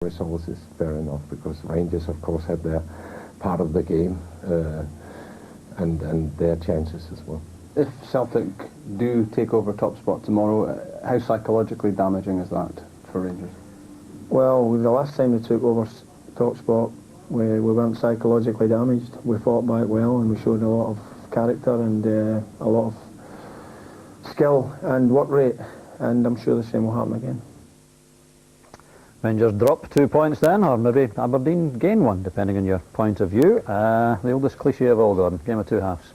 Results is fair enough, because Rangers of course had their part of the game and their chances as well. If Celtic do take over top spot tomorrow, how psychologically damaging is that for Rangers? Well, the last time they took over top spot, we weren't psychologically damaged. We fought back well and we showed a lot of character and a lot of skill and work rate, and I'm sure the same will happen again. Rangers drop 2 points then, or maybe Aberdeen gain one, depending on your point of view. The oldest cliche of all, Gordon, game of two halves.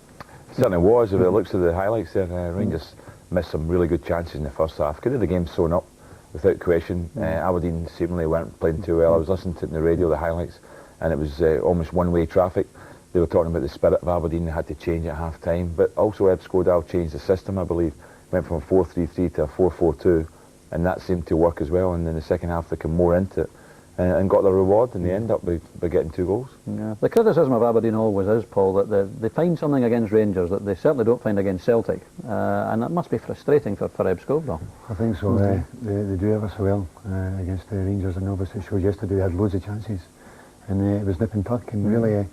It certainly was. If it looks at the highlights there, Rangers missed some really good chances in the first half. Could have the game sewn up, without question. Aberdeen seemingly weren't playing too well. I was listening to it in the radio, the highlights, and it was almost one-way traffic. They were talking about the spirit of Aberdeen. They had to change at half-time, but also Eb Skodal changed the system, I believe. Went from a 4-3-3 to a 4-4-2. And that seemed to work as well, and in the second half they came more into it and got the reward, and they end up by getting 2 goals. Yeah. The criticism of Aberdeen always is, Paul, that they find something against Rangers that they certainly don't find against Celtic, and that must be frustrating for Eb Skodal. I think so. They do ever so well against the Rangers, and obviously it showed yesterday they had loads of chances, and it was nip and tuck, and really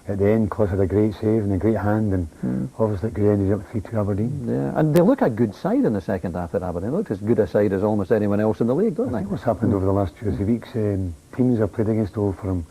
at the end Clough had a great save and a great hand, and obviously it could have ended up 3-2 Aberdeen. Yeah, and they look a good side in the second half at Aberdeen. They look as good a side as almost anyone else in the league, don't I they? think what's happened over the last 2 or 3 weeks, teams I've played against Old Firm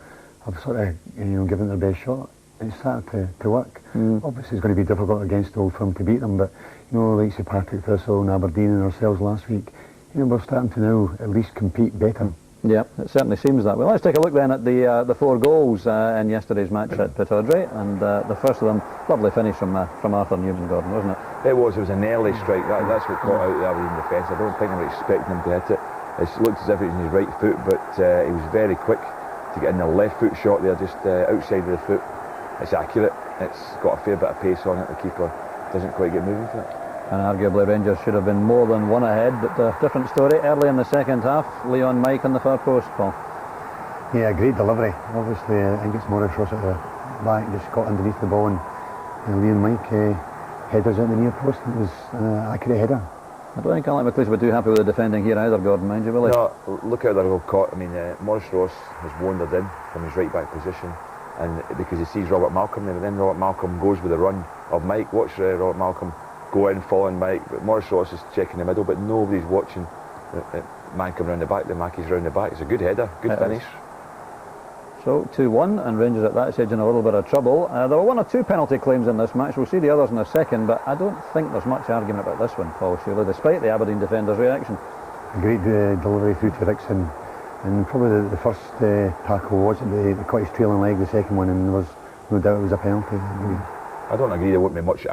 have sort of given their best shot. It's started to work. Obviously it's going to be difficult against Old Firm to beat them, but like say Partick Thistle and Aberdeen and ourselves last week, we're starting to now at least compete better. Yeah, it certainly seems that way. Let's take a look then at the 4 goals in yesterday's match at Pittodrie, and the first of them, lovely finish from Arthur Newman, Gordon, wasn't it? It was an early strike. That's what caught out the Aberdeen defence. I don't think they were expecting him to hit it. It looked as if it was in his right foot, but he was very quick to get in the left foot shot there, just outside of the foot. It's accurate. It's got a fair bit of pace on it. The keeper doesn't quite get moving for it. And arguably Rangers should have been more than one ahead, but a different story. Early in the second half, Leon Mike on the far post, Paul. Yeah, great delivery. Obviously, I think it's Morris Ross at the back, just got underneath the ball, and Leon Mike headers at the near post. It was an accurate header. I don't think Alec McLeish would be too happy with the defending here either, Gordon, mind you, will he? No, look how they're all caught. I mean, Morris Ross has wandered in from his right back position, and because he sees Robert Malcolm there, but then Robert Malcolm goes with the run of Mike. Watch Robert Malcolm go in, following Mike, but Morris Ross is checking the middle, but nobody's watching the man come round the back. The Mackie's round the back. It's a good header, good finish. So 2-1, and Rangers at that stage in a little bit of trouble. There were 1 or 2 penalty claims in this match. We'll see the others in a second, but I don't think there's much argument about this one, Paul, surely, despite the Aberdeen defender's reaction. A great delivery through to Rickson, and probably the first tackle wasn't the caught his trailing leg, the second one, and there was no doubt it was a penalty. I don't agree there wouldn't be much